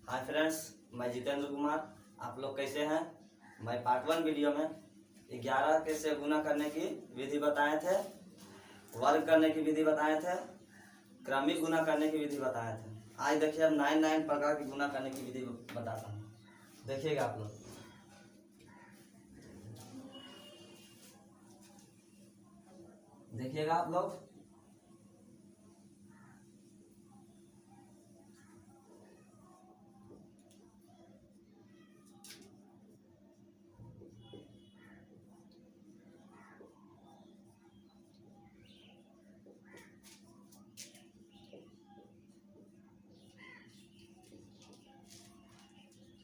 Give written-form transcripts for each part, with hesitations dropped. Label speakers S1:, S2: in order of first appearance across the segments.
S1: Hi friends, मैं जितेंद्र कुमार। आप लोग कैसे हैं? मैं पार्ट 1 वीडियो में 11 के से गुना करने की विधि बताए थे, वर्ग करने की विधि बताए थे, क्रमिक गुना करने की विधि बताए थे। आज देखिए अब 9 प्रकार की गुना करने की विधि बताता हूँ। देखिएगा आप लोग। देखिएगा आप लोग।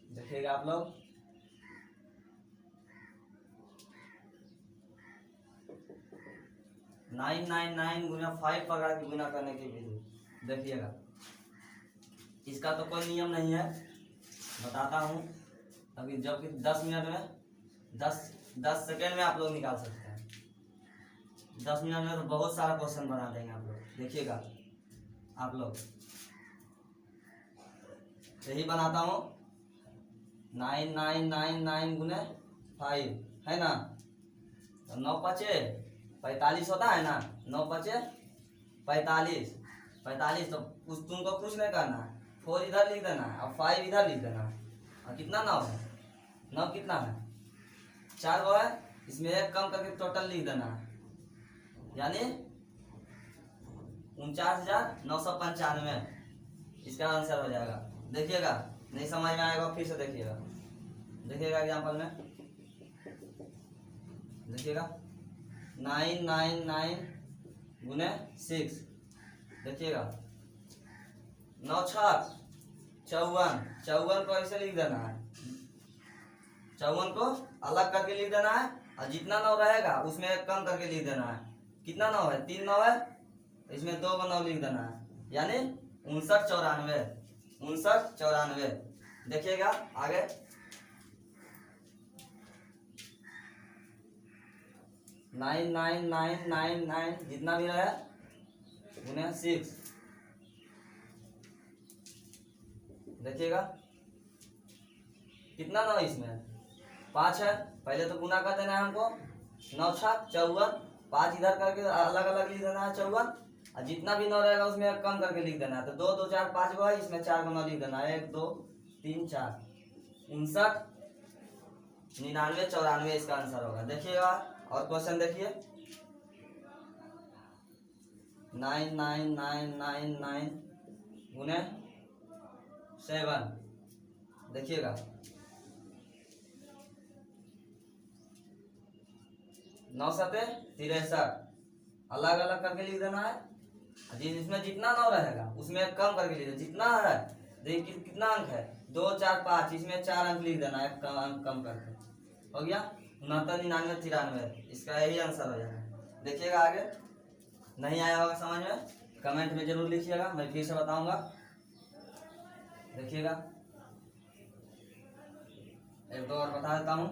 S1: देखिएगा आप लोग। नाइन गुना 5 प्रकार की गुना करने की विधि देखिएगा। इसका तो कोई नियम नहीं है, बताता हूँ। अभी जबकि 10 मिनट में 10 सेकेंड में आप लोग निकाल सकते हैं। 10 मिनट में तो बहुत सारा क्वेश्चन बना देंगे आप लोग। देखिएगा आप लोग, यही बनाता हूँ। 9 गुने 5 है ना, तो 9 पचे 45 होता है ना। 9 पचे 45 तो तुमको कुछ नहीं करना है। 4 इधर लिख देना है और 5 इधर लिख देना है। और कितना 9 है? 9 कितना है? 4 गो है, इसमें एक कम करके टोटल लिख देना है, यानी 49,995 इसका आंसर हो जाएगा। देखिएगा, नहीं समझ में आएगा फिर से देखिएगा। देखिएगा एग्जाम्पल में, देखिएगा 9 गुने 6। देखिएगा 9 छक 54 को ऐसे लिख देना है। 54 को अलग करके लिख देना है और जितना 9 रहेगा उसमें एक कम करके लिख देना है। कितना 9 है? 3 9 है, इसमें 2 को 9 लिख देना है, यानी 59 94। देखिएगा आगे। 9 जितना भी रहे गुने 6। देखिएगा कितना 9 इसमें 5 है। पहले तो गुना कर देना है हमको। 9 छक 54, 5 इधर करके अलग अलग लिख देना है 54, और जितना भी 9 रहेगा उसमें एक कम करके लिख देना है। तो 2 2 4 5 गो है, इसमें 4 को 9 लिख देना है। 1 2 3 4 59 99 94 इसका आंसर होगा। देखिएगा और क्वेश्चन देखिए। 9 गुने 7। देखिएगा 9 7 63, अलग अलग करके लिख देना है। जिसमें जितना 9 रहेगा उसमें एक कम करके लिख देना। जितना है देखिए कितना अंक है, 2 4 5, इसमें 4 अंक लिख देना है, एक अंक कम करके। हो गया 69 99 93, इसका यही आंसर हो जाएगा। देखिएगा आगे। नहीं आया होगा समझ में, कमेंट में जरूर लिखिएगा, मैं फिर से बताऊंगा। देखिएगा एक दो और बता देता हूँ।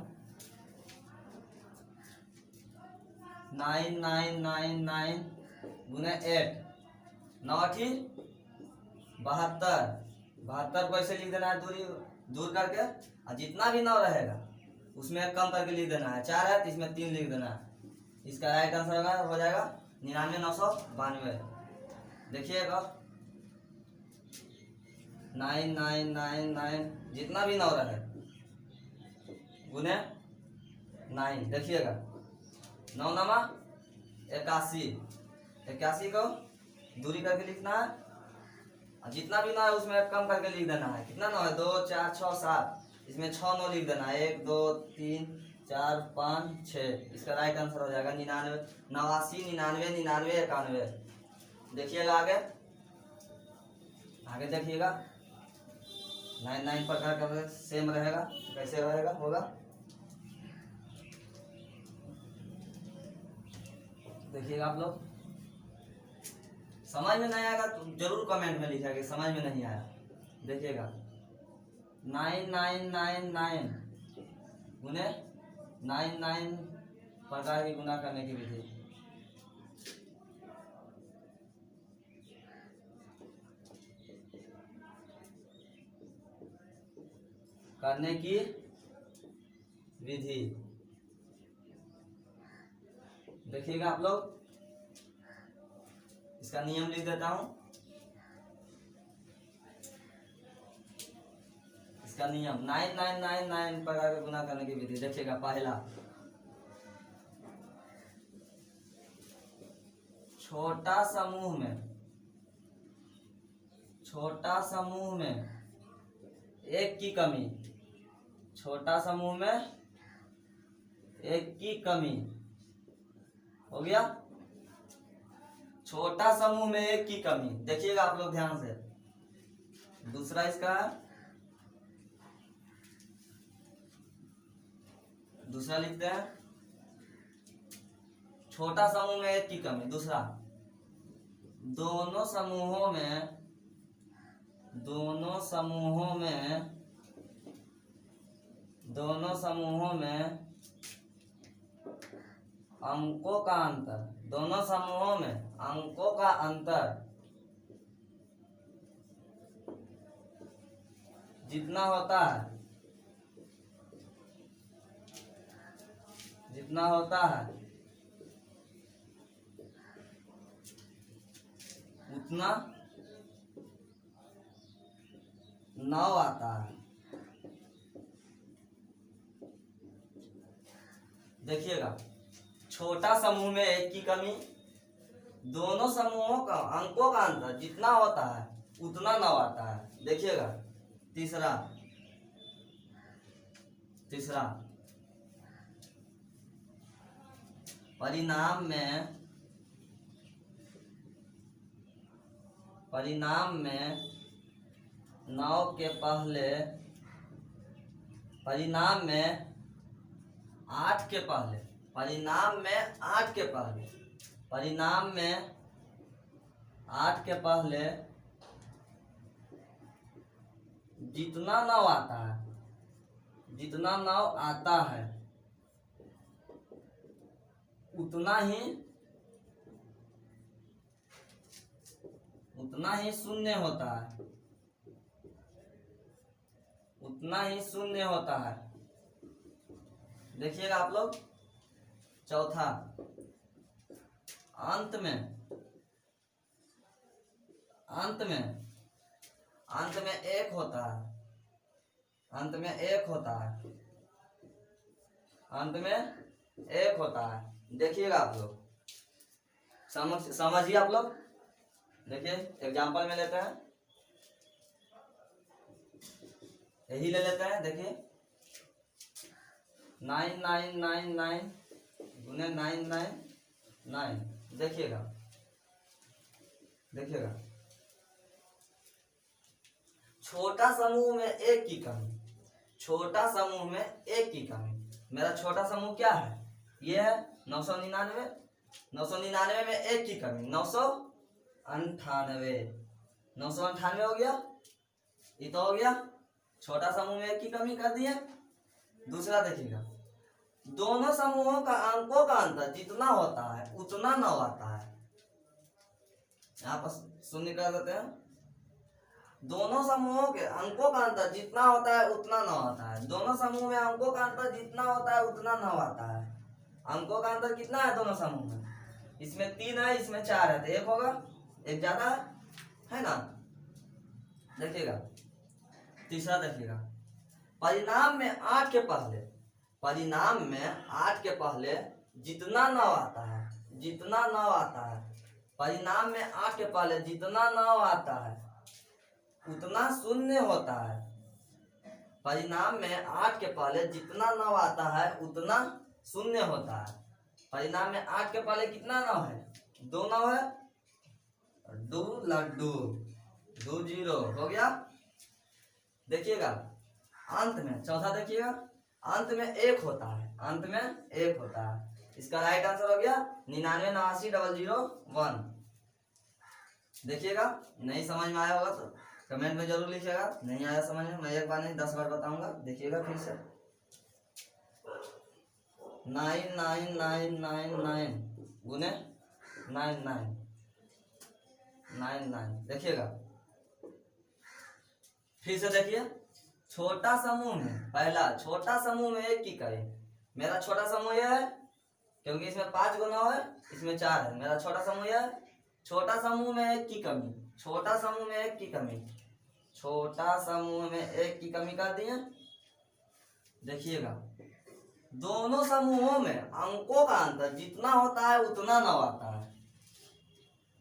S1: 9 गुने 8, 9 8 72 को ऐसे लिख देना है दूर करके, और जितना भी 9 रहेगा उसमें एक कम करके लिख देना है। 4 है तो इसमें 3 लिख देना है। इसका राइट आंसर हो जाएगा 99,992। देखिएगा 9 जितना भी 9 रहे गुने 9। देखिएगा 9 नमा 81 को दूरी करके लिखना है, और जितना भी 9 है उसमें एक कम करके लिख देना है। कितना 9 है? 2 4 6 7, इसमें 6 9 लिख देना है। 1 2 3 4 5 6, इसका राइट आंसर हो जाएगा 89 91। देखिएगा आगे। देखिएगा 9 प्रकार का सेम रहेगा, कैसे रहेगा होगा। देखिएगा आप लोग। समझ में नहीं आएगा तो जरूर कमेंट में लिखिएगा कि समझ में नहीं आया। देखिएगा 9 गुने 9 प्रकार की गुना करने की विधि। करने की विधि। देखिएगा आप लोग, इसका नियम लिख देता हूं। इसका नियम 9999 प्रकार के गुना करने की विधि। देखिएगा, पहला, छोटा समूह में एक की कमी, छोटा समूह में एक की कमी हो गया। छोटा समूह में एक की कमी, देखिएगा आप लोग ध्यान से। दूसरा इसका, दूसरा लिखते हैं, छोटा समूह में एक की कमी। दूसरा, दोनों समूहों में अंकों का अंतर, दोनों समूहों में अंकों का अंतर जितना होता है उतना 9 आता है। देखिएगा, छोटा समूह में एक की कमी, दोनों समूहों का अंकों का अंतर जितना होता है उतना 9 आता है। देखिएगा, तीसरा, परिणाम में 9 के पहले, परिणाम में 8 के पहले, परिणाम में 8 के पहले, परिणाम में 8 के पहले जितना 9 आता है, जितना 9 आता है उतना ही शून्य होता है, उतना ही शून्य होता है। देखिएगा आप लोग, चौथा, अंत में एक होता है, अंत में एक होता है। देखिएगा आप लोग, समझिए आप लोग। देखिए, एग्जाम्पल में लेते हैं, यही ले लेते हैं। देखिए, 9999 गुने 999। देखिएगा, छोटा समूह में एक की कमी, छोटा समूह में एक की कमी। मेरा छोटा समूह क्या है? ये है 999। 999 में एक की कमी 998। 998 हो गया, ये तो हो गया। छोटा समूह में एक की कमी कर दिए। दूसरा देखिएगा, दोनों समूहों का अंकों का अंतर जितना होता है उतना 9 आता है। यहाँ पर शून्य कर देते हैं। दोनों समूहों के अंकों का अंतर जितना होता है उतना 9 आता है। दोनों समूह में अंकों का अंतर जितना होता है उतना 9 आता है। अंकों का अंतर कितना है दोनों समूह में? इसमें 3 है, इसमें 4 है, तो 1 होगा, 1 ज्यादा है ना। देखिएगा, तीसरा देखिएगा, परिणाम में 8 के पहले, परिणाम में 8 के पहले जितना 9 आता है, जितना 9 आता है, परिणाम में 8 के पहले जितना 9 आता है उतना शून्य होता है। परिणाम में 8 के पहले जितना 9 आता है उतना शून्य होता है। परिणाम में 8 के पहले कितना 9 है? 2 9 है, 2 लड्डू, 2 0 हो गया। देखिएगा, अंत में चौथा देखिएगा, अंत में 1 होता है, अंत में 1 होता है। इसका राइट आंसर हो गया 99 89 001। देखिएगा, नहीं समझ में आया होगा तो कमेंट में जरूर लिखिएगा। नहीं आया समझ में, मैं एक बार नहीं 10 बार बताऊंगा। देखिएगा फिर से, 99999 गुने 9999। देखिएगा, फिर से देखिए, छोटा समूह में पहला छोटा समूह में एक की कमी। मेरा छोटा समूह यह है क्योंकि इसमें 5 गुना है, इसमें 4 है। मेरा छोटा समूह यह है। छोटा समूह में एक की कमी, छोटा समूह में एक की कमी, छोटा समूह में एक की कमी कर दिए। देखिएगा दोनों समूहों में अंकों का अंतर जितना होता है उतना 9 आता है।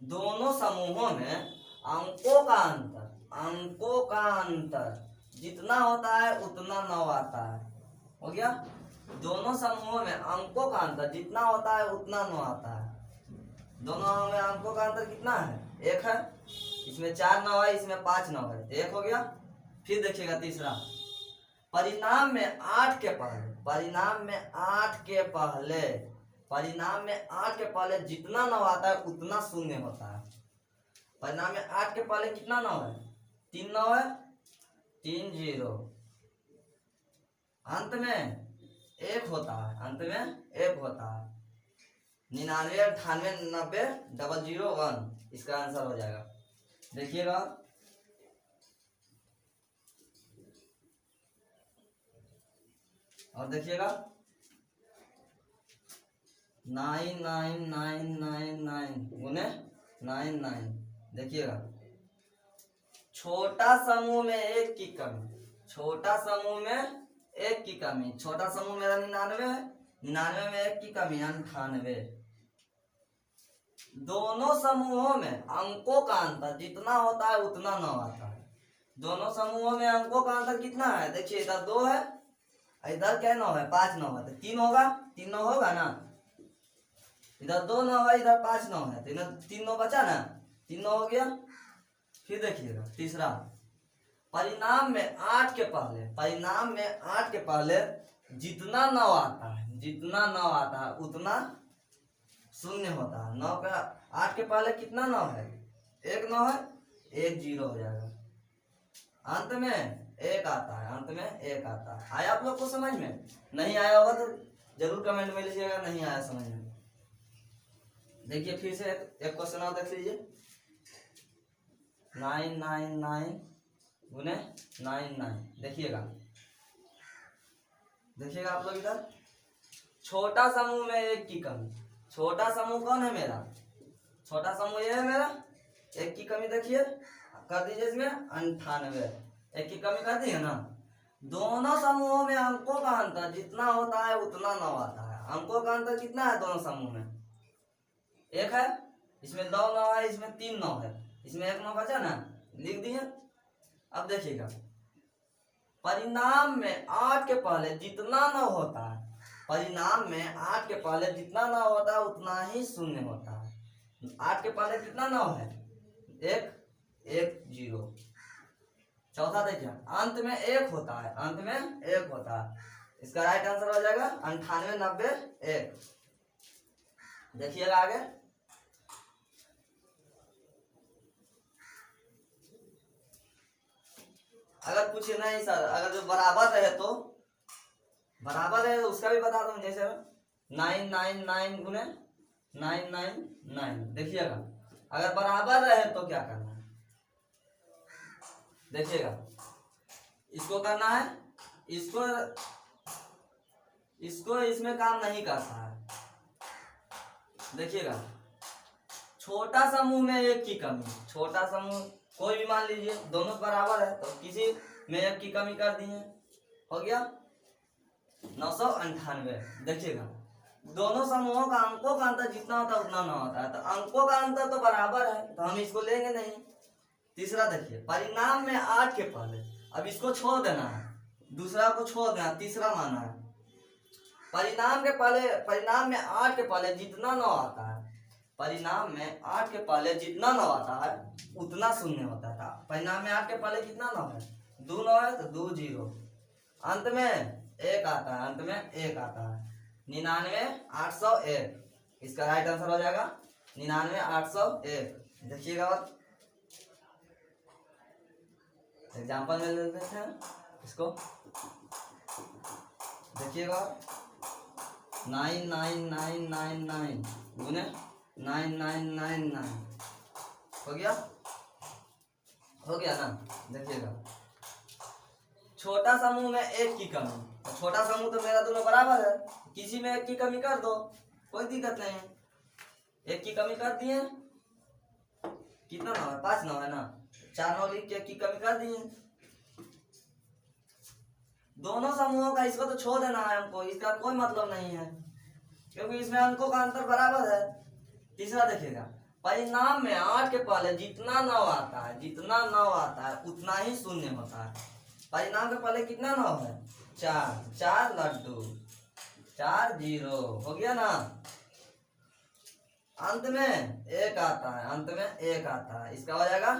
S1: दोनों समूहों में अंकों का अंतर जितना होता है उतना 9 आता है। हो गया। दोनों समूहों में अंकों का अंतर जितना होता है उतना 9 आता है। दोनों में अंकों का अंतर कितना है? 1 है। इसमें 4 9 है, इसमें 5 9 है, 1 हो गया। फिर देखिएगा तीसरा, परिणाम में 8 के पहले, परिणाम में 8 के पहले जितना 9 आता है उतना शून्य होता है। परिणाम में 8 के पहले कितना 9 है? 3 9 है, 3 0। अंत में 1 होता है, अंत में 1 होता है। 99 98 90 0 0 1 इसका आंसर हो जाएगा। देखिएगा और देखिएगा 9999 गुने 99। देखिएगा छोटा समूह में एक की कमी, छोटा समूह में एक की कमी। छोटा समूह मेरा 99 है, 99 में एक की कमी 98। दोनों समूहों में अंकों का अंतर जितना होता है उतना 9 आता है। दोनों समूहों में अंकों का अंतर कितना है? देखिए इधर 2 है, इधर क्या 9 है? 5 9 है, तो 3 होगा, 3 9 होगा ना। इधर 2 9 है, इधर 5 9 है, तो इधर 3 9 बचा ना, 3 9 हो गया। फिर देखिएगा तीसरा, परिणाम में 8 के पहले, परिणाम में 8 के पहले जितना 9 आता है, जितना 9 आता है उतना शून्य होता है। 9 का 8 के पहले कितना 9 है? 1 9 है, 1 0 हो जाएगा। अंत में 1 आता है, अंत में 1 आता है। आया आप लोग को समझ में? नहीं आया होगा तो जरूर कमेंट में लिखिएगा नहीं आया समझ में। देखिए फिर से एक क्वेश्चन और देख लीजिए, 999 गुने 99। देखिएगा देखिएगा आप लोग इधर छोटा समूह में एक की कमी। छोटा समूह कौन है मेरा? छोटा समूह ये है मेरा, एक की कमी देखिए कर दीजिए इसमें 98, एक की कमी कर दी है ना। दोनों समूहों में अंकों का अंतर जितना होता है उतना 9 आता है। अंकों का अंतर कितना है दोनों समूह में? 1 है, इसमें 2 9 है, इसमें 3 9 है, इसमें 1 9 बचा ना, लिख दिए। अब देखिएगा परिणाम में 8 के पहले जितना 9 होता है, परिणाम में 8 के पहले जितना 9 होता है उतना ही शून्य होता है। 8 के पहले कितना 9 है? 1 1 0। चौथा देखिए अंत में 1 होता है, अंत में 1 होता है। इसका राइट आंसर हो जाएगा 98 90 1। देखिएगा आगे, अगर पूछे नहीं सर अगर जो बराबर रहे तो, बराबर है तो उसका भी बता दूं। जैसे 999 गुने 999। देखिएगा अगर बराबर रहे तो क्या करना है? देखिएगा इसको करना है, इसको इसमें काम नहीं करता है। देखिएगा छोटा समूह में एक की कमी, छोटा समूह कोई भी मान लीजिए दोनों बराबर है तो किसी में एक की कमी कर दी है, हो गया 998। देखिएगा दोनों समूहों का अंकों का अंतर जितना होता है उतना 9 होता है, तो अंकों का अंतर तो बराबर है तो हम इसको लेंगे नहीं। तीसरा देखिए परिणाम में 8 के पहले, अब इसको छोड़ देना है, दूसरा को छोड़ देना, तीसरा माना है। परिणाम के पहले, परिणाम में 8 के पहले जितना 9 आता है, परिणाम में 8 के पहले जितना 9 आता है उतना शून्य होता था। परिणाम में 8 के पहले कितना 9 है? 2 9 है तो 2 0। अंत में 1 आता है, अंत में 1 आता है। 99 801 इसका राइट आंसर हो जाएगा 99 801। देखिएगा एग्जाम्पल में ले लेते हैं इसको। देखिएगा 99999 गुने 9999 हो गया, हो गया ना। देखिएगा छोटा समूह में एक की कमी, छोटा समूह तो मेरा दोनों बराबर है, किसी में एक की कमी कर दो, कोई दिक्कत नहीं। एक की कमी कर दिए, कितना नौ है, 5 9 है ना, 4 9 लिख के एक की कमी कर दिए। दोनों समूहों का इसको तो छोड़ देना है हमको, इसका कोई मतलब नहीं है, क्योंकि इसमें अंकों का अंतर बराबर है। तीसरा देखिएगा, परिणाम में 8 के पहले जितना 9 आता है, जितना 9 आता है उतना ही शून्य होता है। परिणाम के पहले कितना 9 है, 4, 4 लड्डू, 4 0 हो गया ना। अंत में एक आता है, अंत में एक आता है, इसका हो जाएगा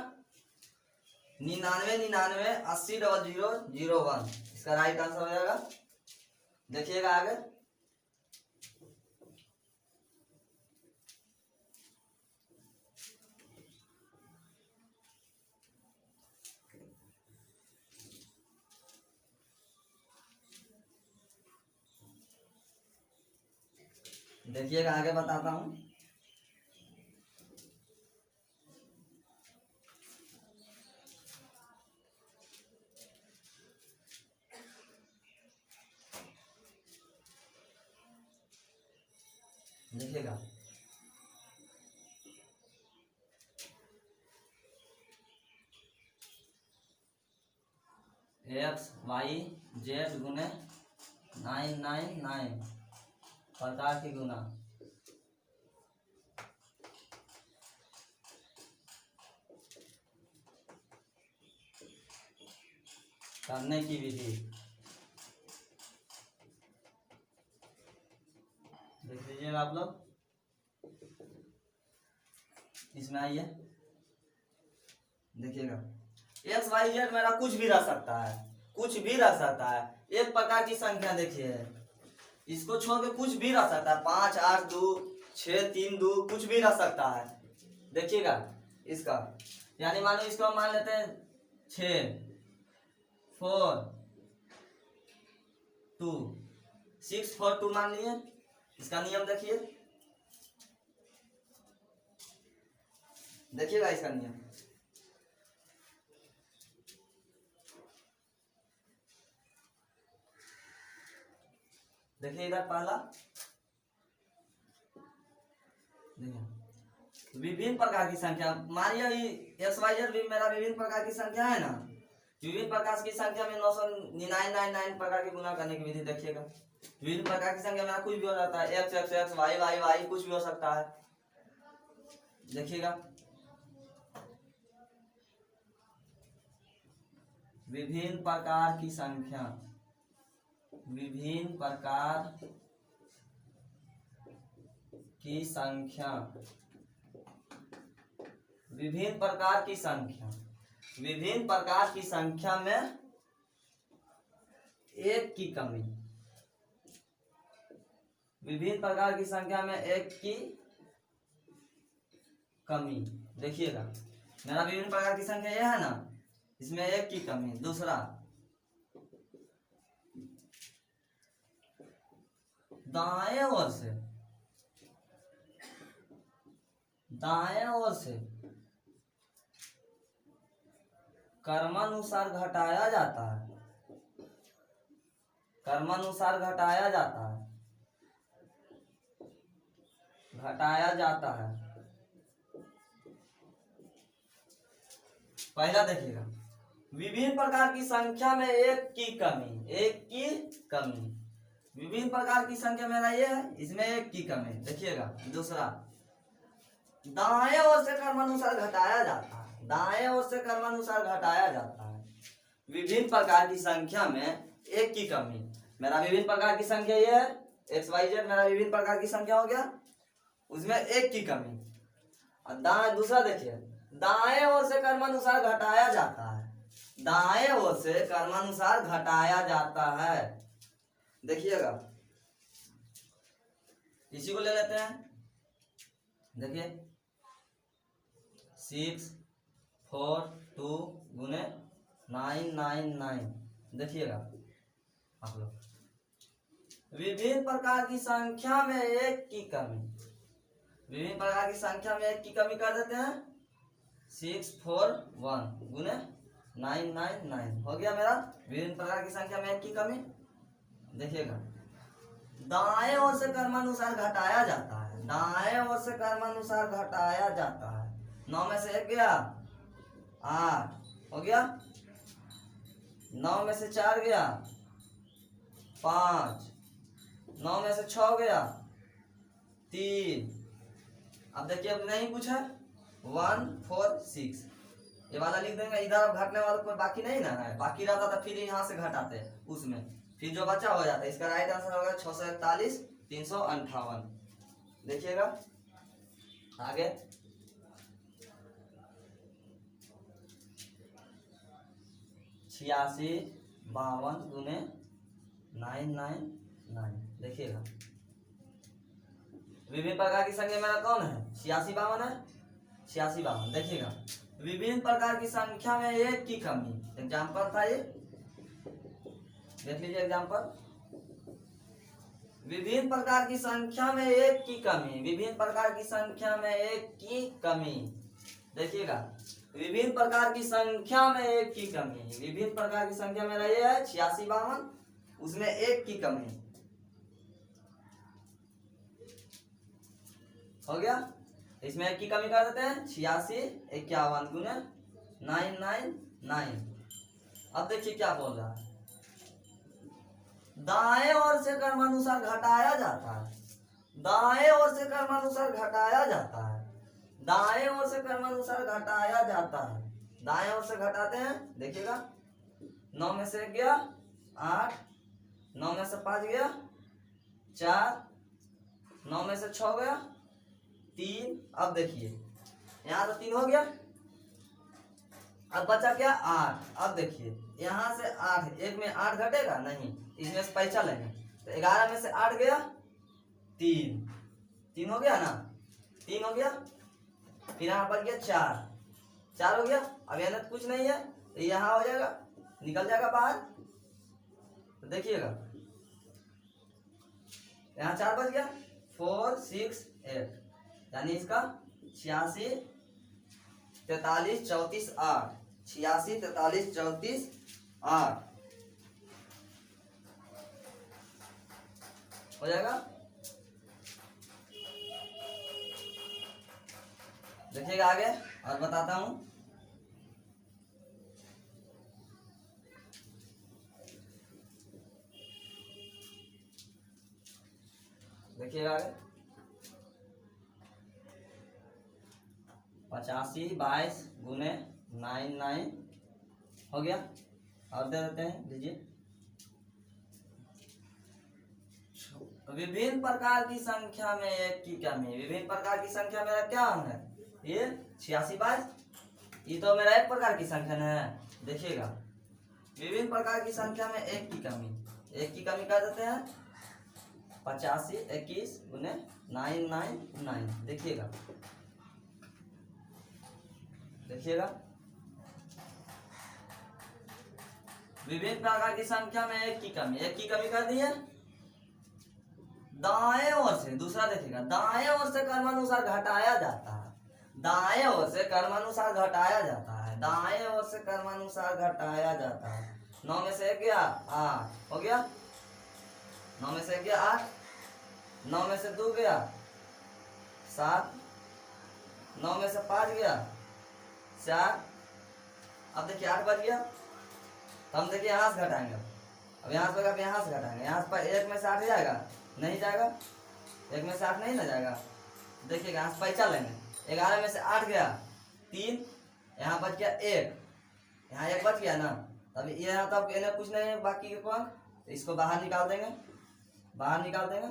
S1: 99 99 80 00 01, इसका राइट आंसर हो जाएगा। देखिएगा आगे, देखिएगा आगे बताता हूँ। देखिएगा, एक्स वाई जेड गुने 999 प्रकार की गुना। करने की विधि देख लीजिएगा आप लोग, इसमें आइए देखिएगा, एक्स वाई जेड मेरा कुछ भी रह सकता है, कुछ भी रह सकता है। एक प्रकार की संख्या देखिए, इसको छोड़ के कुछ भी रह सकता है, 5 8 2 6 3 2 कुछ भी रह सकता है। देखिएगा इसका, यानी मान लो इसको हम मान लेते हैं 6 4 2 6 4 2 मान लिए। इसका नियम देखिए, देखिएगा इसका नियम, देखिए इधर पहला, विभिन्न प्रकार की संख्या, मानिए एक्स वाई जेड भी मेरा विभिन्न प्रकार की संख्या है ना, विभिन्न प्रकार की संख्या में 999 प्रकार की गुना करने की विधि देखिएगा। विभिन्न प्रकार की संख्या मेरा कुछ भी हो जाता है, X X X Y Y Y कुछ भी हो सकता है। देखिएगा, विभिन्न प्रकार की संख्या, विभिन्न प्रकार की संख्या, विभिन्न प्रकार की संख्या, विभिन्न प्रकार की संख्या में एक की कमी, विभिन्न प्रकार की संख्या में एक की कमी। देखिएगा मेरा विभिन्न प्रकार की संख्या यह है ना, इसमें एक की कमी। दूसरा, दाएं ओर से, दाएं ओर से क्रमानुसार घटाया जाता है, क्रमानुसार घटाया जाता है, घटाया जाता है। पहला देखिएगा, विभिन्न प्रकार की संख्या में एक की कमी, एक की कमी, विभिन्न प्रकार की संख्या मेरा ये है, इसमें एक की कमी। देखिएगा दूसरा, दाएं ओर से क्रमानुसार घटाया जाता है, दाएं ओर से क्रमानुसार घटाया जाता है, विभिन्न प्रकार की संख्या में एक की कमी। मेरा विभिन्न प्रकार की संख्या ये है, एक्स वाई जेड मेरा विभिन्न प्रकार की संख्या हो गया, उसमें एक की कमी। और दाएं, दूसरा देखिए, दाएं ओर से क्रमानुसार घटाया जाता है, दाएं ओर से क्रमानुसार घटाया जाता है। देखिएगा इसी को ले लेते हैं, देखिए 6 4 2 गुने 999। देखिएगा आप लोग, विभिन्न प्रकार की संख्या में एक की कमी, विभिन्न प्रकार की संख्या में एक की कमी कर देते हैं, 6 4 1 गुने 999 हो गया मेरा। विभिन्न प्रकार की संख्या में एक की कमी। देखिएगा, दाएं ओर से क्रमानुसार घटाया जाता है, दाएं ओर से क्रमानुसार घटाया जाता है। 9 में से 1 गया 8 हो गया, 9 में से 4 गया 5, 9 में से 6 गया 3। अब देखिए, अब नहीं कुछ है 1 4 6, ये वाला लिख देंगे इधर। अब घटने वाला कोई बाकी नहीं ना है, बाकी रहता था फिर यहाँ से घटाते उसमें, फिर जो बचा हो जाता है। इसका राइट आंसर होगा 641 358। देखिएगा आगे, छियासी 52 गुने 999। देखिएगा, विभिन्न प्रकार की संख्या मेरा कौन है, 86 52 है, 86 52। देखिएगा, विभिन्न प्रकार की संख्या में एक की कमी। एग्जाम्पल था ये, देख लीजिए एग्जाम्पल। विभिन्न प्रकार की संख्या में एक की कमी, विभिन्न प्रकार की संख्या में एक की कमी। देखिएगा, विभिन्न प्रकार की संख्या में एक की कमी, विभिन्न प्रकार की संख्या मेरा ये है 86 52, उसमें एक की कमी हो गया। इसमें एक की कमी कर देते हैं, 86 51 गुने 999। अब देखिए क्या बोल रहा है, दाएं ओर से क्रमानुसार घटाया जाता है, दाएं ओर से क्रमानुसार घटाया जाता है, दाएं ओर से क्रमानुसार घटाया जाता है। दाएं ओर से घटाते हैं। देखिएगा, 9 में से 1 गया 8, 9 में से 5 गया 4, 9 में से 6 गया 3। अब देखिए, यहाँ तो 3 हो गया, अब बचा क्या 8। अब देखिए, यहाँ से 8, एक में 8 घटेगा नहीं, इसमें से पैसा लेंगे तो 11 में से 8 गया 3 हो गया ना, 3 हो गया। फिर यहाँ पर गया 4 हो गया। अब यहाँ तो कुछ नहीं है तो यहाँ हो जाएगा, निकल जाएगा बाहर। तो देखिएगा, यहाँ 4 बच गया, 4 6 8, यानी इसका 86 43 34 8, 86 43 34 8 हो जाएगा। देखिएगा आगे और बताता हूं। देखिएगा आगे, 85 22 गुने 99 हो गया। और दे देते हैं, लीजिए। विभिन्न प्रकार की संख्या में एक की कमी, विभिन्न प्रकार की संख्या मेरा क्या है, ये 86 22, ये तो मेरा एक प्रकार की संख्या है। देखिएगा, विभिन्न प्रकार की संख्या में एक की कमी कर देते हैं, 85 21 गुने 999। देखिएगा, देखिएगा, विभिन्न प्रकार की संख्या में एक की कमी कर दी है। दाएं ओर से, दूसरा देखिएगा, दाएं ओर से क्रमानुसार घटाया जाता है, दाएं ओर से क्रमानुसार घटाया जाता है, दाएं ओर से क्रमानुसार घटाया जाता है। 9 में से 1 गया 8 हो गया, 9 में से 1 गया 8, 9 में से 2 गया 7, 9 में से 5 गया 4। अब देखिए 8 बच गया, तो हम देखिए यहाँ से घटाएंगे। अब यहाँ से यहाँ से घटाएंगे, यहाँ पर 1 में से 8 जाएगा नहीं जाएगा, 1 में से 8 नहीं ना जाएगा। देखिएगा, यहाँ से पैसा लेंगे, 11 में से 8 गया 3, यहाँ बच गया 1, यहाँ 1 बच गया ना। तब यहाँ तब इन्हें कुछ नहीं है बाकी के पास, तो इसको बाहर निकाल देंगे, बाहर निकाल जाएगा।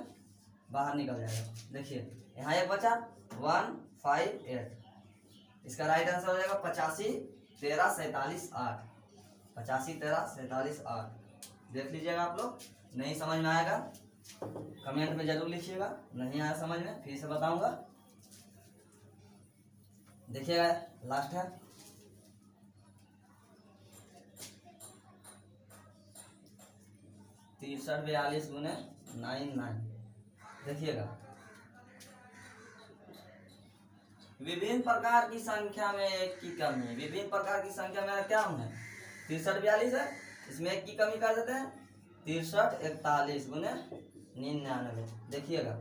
S1: देखिए, यहाँ 1 बचा 158, इसका राइट आंसर हो जाएगा 85 13 47 8, 85 13 47 8। देख लीजिएगा आप लोग, नहीं समझ में आएगा कमेंट में जरूर लिखिएगा, नहीं आया समझ में फिर से बताऊंगा। देखिएगा, लास्ट है, तिरसठ 42 गुने 99। देखिएगा, विभिन्न प्रकार की संख्या में एक की कमी, विभिन्न प्रकार की संख्या मेरा क्या है 63 42 है, इसमें एक की कमी कर देते हैं, 63 41 गुने 99। देखिएगा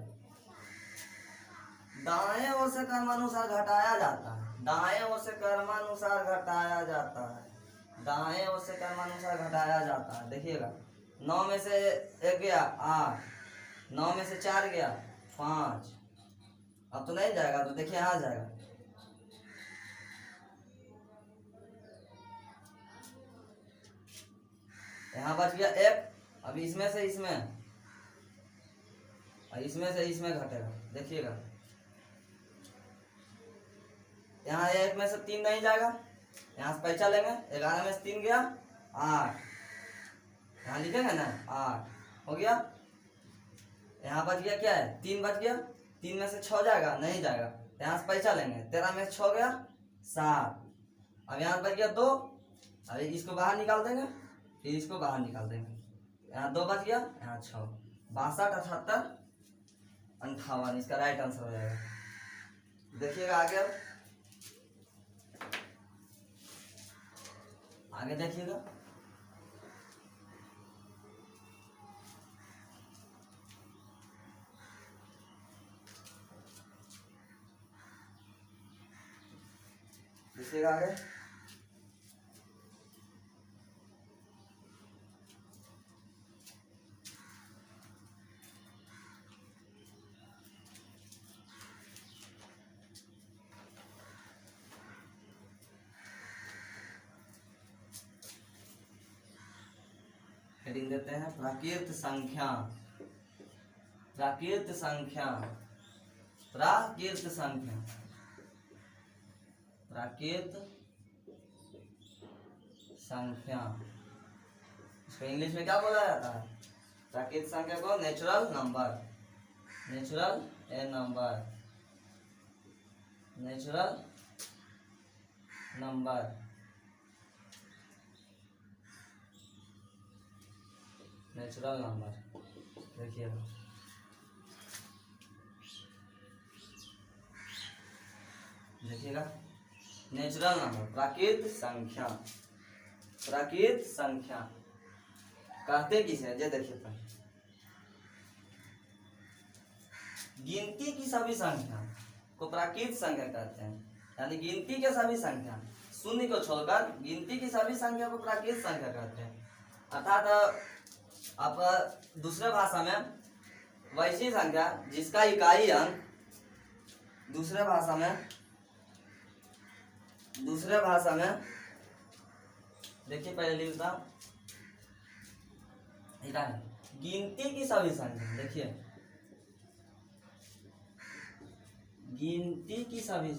S1: दाएं ओर से क्रमानुसार घटाया जाता है, दाएं ओर से क्रमानुसार घटाया जाता है, दाएं ओर से क्रमानुसार घटाया जाता है। देखिएगा 9 में से 1 गया 8, 9 में से 4 गया 5, अब तो नहीं जाएगा, तो देखिए यहाँ जाएगा, यहाँ बच गया 1। अभी इसमें से इसमें और इसमें से इसमें घटेगा। देखिएगा यहाँ 1 में से 3 नहीं जाएगा, यहाँ से पैसा लेंगे, 11 में से 3 गया 8, यहाँ लिखेंगे ना 8 हो गया। यहाँ बच गया क्या है, 3 बच गया, 3 में से 6 जाएगा, नहीं जाएगा, यहाँ से पैसा लेंगे, 13 में से 6 गया 7। अब यहाँ बच गया 2, अभी इसको बाहर निकाल देंगे, फिर इसको बाहर निकाल देंगे, यहाँ 2 बच गया, यहाँ 6, 62 78 58 इसका राइट आंसर हो जाएगा। देखिएगा आगे, आगे देखिएगा, देखिएगा आगे, हेडिंग देते हैं प्राकृत संख्या, प्राकृत संख्या, प्राकृत संख्या, प्राकृत संख्या, इसको इंग्लिश में क्या बोला जाता है, प्राकृत संख्या को natural number, natural a number, natural number, natural number. देखिएगा देखिएगा नेचुरल नंबर, प्राकृत संख्या, प्राकृत संख्या कहते किसे, ये देखिए तो गिनती की सभी संख्या को प्राकृत संख्या कहते हैं, यानी गिनती के सभी संख्या, शून्य को छोड़कर गिनती की सभी संख्या को प्राकृत संख्या कहते हैं। अर्थात आप दूसरे भाषा में वैसी संख्या जिसका इकाई अंक, दूसरे भाषा में देखिए पहले लिखता इकाई, गिनती की सभी संख्या, देखिए गिनती की सभी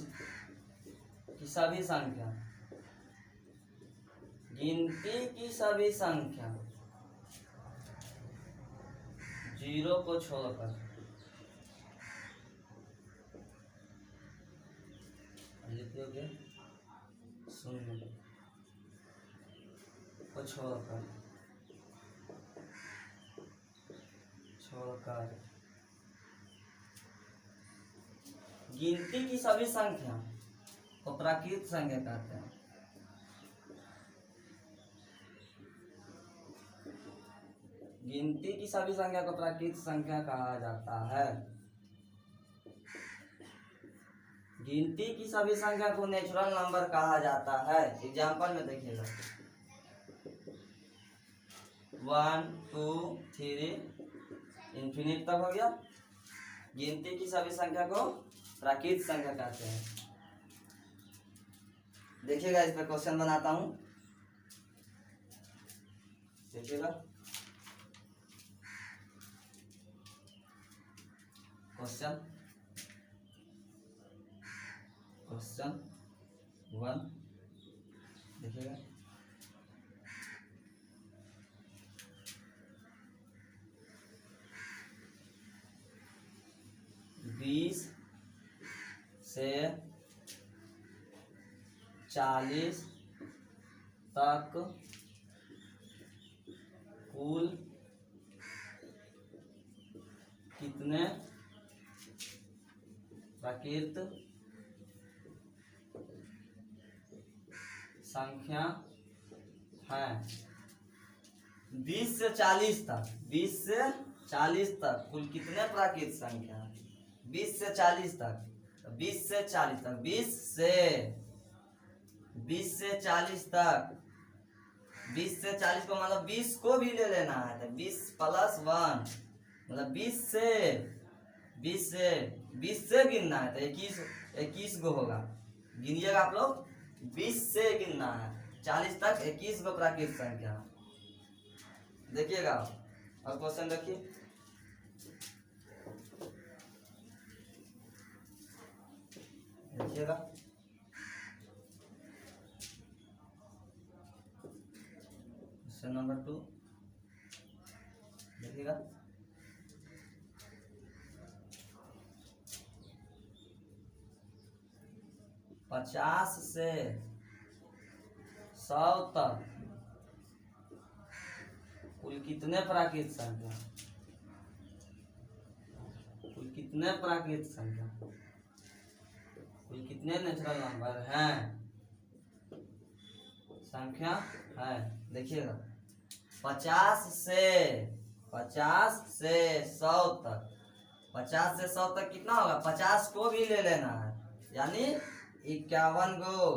S1: संख्या, गिनती की सभी संख्या 0 को छोड़कर, लिखिए शून्य को छोड़कर गिनती की सभी संख्या को प्राकृत संख्या कहते हैं। गिनती की सभी संख्या को प्राकृत संख्या कहा जाता है। गिनती की सभी संख्या को नेचुरल नंबर कहा जाता है। एग्जाम्पल में देखिएगा 1 2 3 इंफिनिट तक हो गया। गिनती की सभी संख्या को प्राकृत संख्या कहते हैं। देखिएगा इस पर क्वेश्चन बनाता हूं, देखिएगा क्वेश्चन 1 देखिएगा बीस से 40 तक कुल कितने प्राकृत संख्या है 20 से 40 तक, 20 से 40 तक कुल कितने प्राकृत संख्या है? 20 से 40 तक, 20 से 40 तक, 20 से 40 तक, 20 से 40 को मतलब 20 को भी ले लेना है, तो 20 प्लस 1 मतलब 20 से गिनना है, तो 21 को होगा। गिनिएगा आप लोग, 20 से गिनना है 40 तक, 21 को प्राकृत संख्या। देखिएगा और क्वेश्चन देखिए, देखिएगा क्वेश्चन नंबर 2 देखिएगा। पचास से 100 तक कुल कितने प्राकृत संख्या? कुल कितने प्राकृत संख्या? कुल कितने नेचुरल नंबर हैं? संख्या है, देखिएगा 50 से 100 तक, 50 से 100 तक कितना होगा? 50 को भी ले लेना है, यानी 51 गो।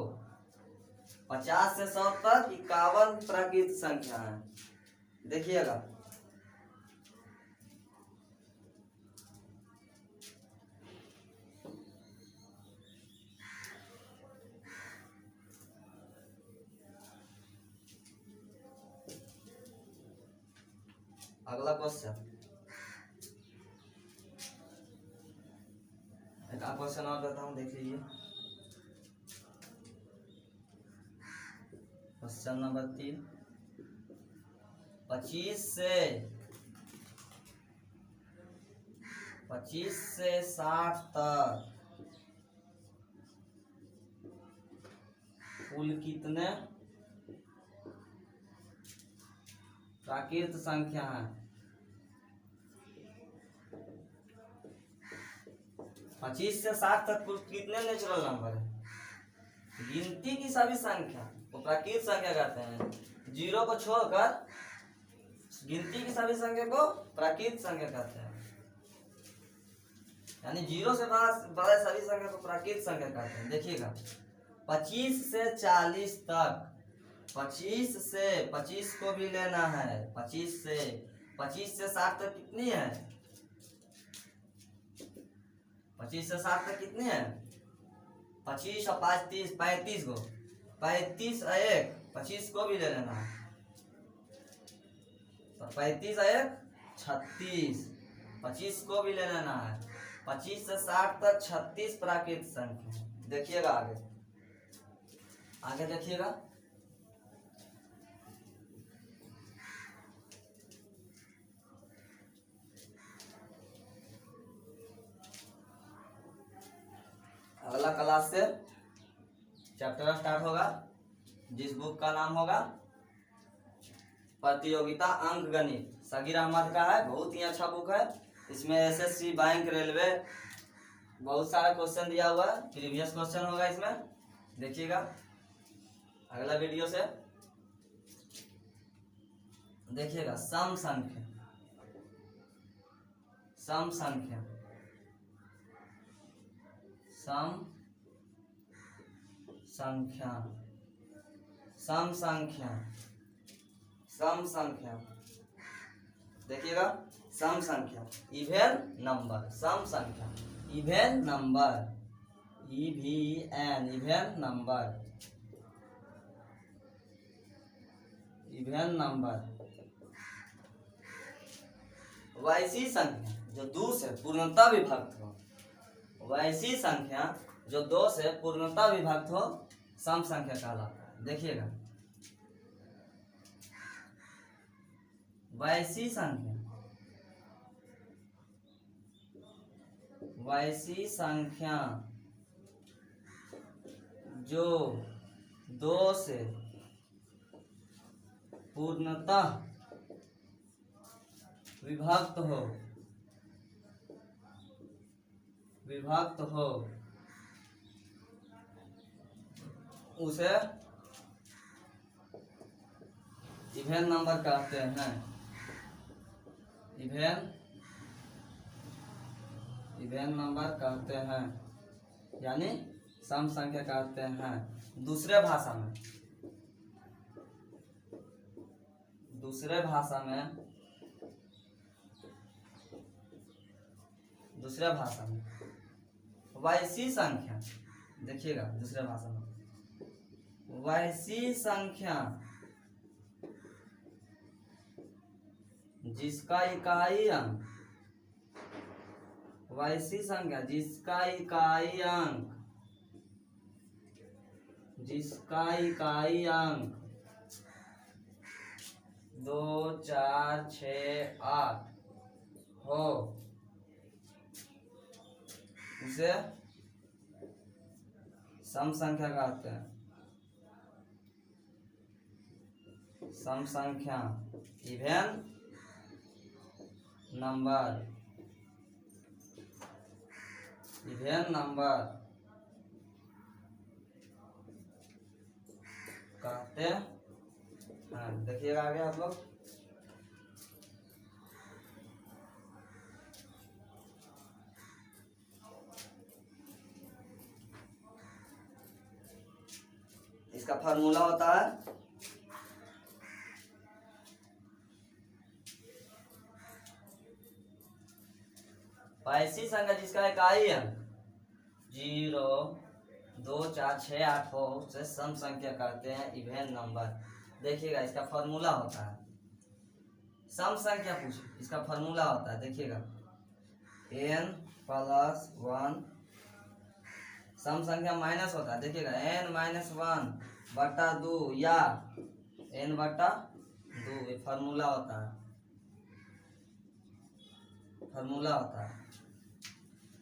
S1: 50 से 100 तक 51 प्राकृत संख्या है। देखिएगा अगला क्वेश्चन, एक क्वेश्चन और देता हूँ, देख लीजिए। क्वेश्चन नंबर 3, 25 से 60 तक कुल कितने प्राकृत संख्या है? 25 से 60 तक कुल कितने नेचुरल नंबर है? गिनती की सभी संख्या को प्राकृत संख्या कहते हैं। जीरो को छोड़कर गिनती की सभी संख्या को प्राकृत संख्या कहते हैं, यानी जीरो से बड़ा सभी संख्या को प्राकृत संख्या कहते हैं। देखिएगा 25 से 40 तक, 25 को भी लेना है, 25 से 60 तक कितनी है? 25 से 60 तक कितनी है? 25 और 5 30, 35 को, 35 और 1, 25 को भी ले लेना है, 35 और 1 36, 25 को भी ले लेना है। 25 से 60 तक 36 प्राकृत संख्या। देखिएगा आगे देखिएगा, अगला क्लास से चैप्टर स्टार्ट होगा, जिस बुक का नाम होगा प्रतियोगिता अंक गणित, सगीर अहमद का है। बहुत ही अच्छा बुक है। इसमें एसएससी, बैंक, रेलवे बहुत सारा क्वेश्चन दिया हुआ है, प्रीवियस क्वेश्चन होगा इसमें। देखिएगा अगला वीडियो से। देखिएगा सम संख्या, सम संख्या, सम संख्या, सम संख्या, सम संख्या। देखिएगा सम संख्या, इवेन नंबर, सम संख्या, even number, EVN, even number, even number. वैसी संख्या जो 2 से पूर्णतः विभक्त हो, वैसी संख्या जो 2 से पूर्णतः विभक्त हो सम संख्या कहलाता है। देखिएगा वैसी संख्या, वैसी संख्या जो 2 से पूर्णतः विभक्त हो, विभक्त हो, उसे इवेन नंबर कहते हैं, इवेन नंबर कहते हैं, यानी सम संख्या कहते हैं। दूसरे भाषा में वैसी संख्या, देखिएगा दूसरे भाषा में वैसी संख्या जिसका इकाई अंक, वैसी संख्या जिसका इकाई अंक 2, 4, 6, 8 हो, उसे सम संख्या कहते हैं। सम संख्या इवेन नंबर कहते हैं। देखिएगा आगे आप लोग, इसका फार्मूला होता है ऐसी संख्या जिसका इकाई अंक 0, 2, 4, 6, 8 हो, उसे सम संख्या कहते हैं, इवेन नंबर। देखिएगा इसका फार्मूला होता है, सम संख्या पूछ, इसका फार्मूला होता है, देखिएगा n+1, सम संख्या माइनस होता है, देखिएगा n-1/2 या n/2, ये फार्मूला होता है,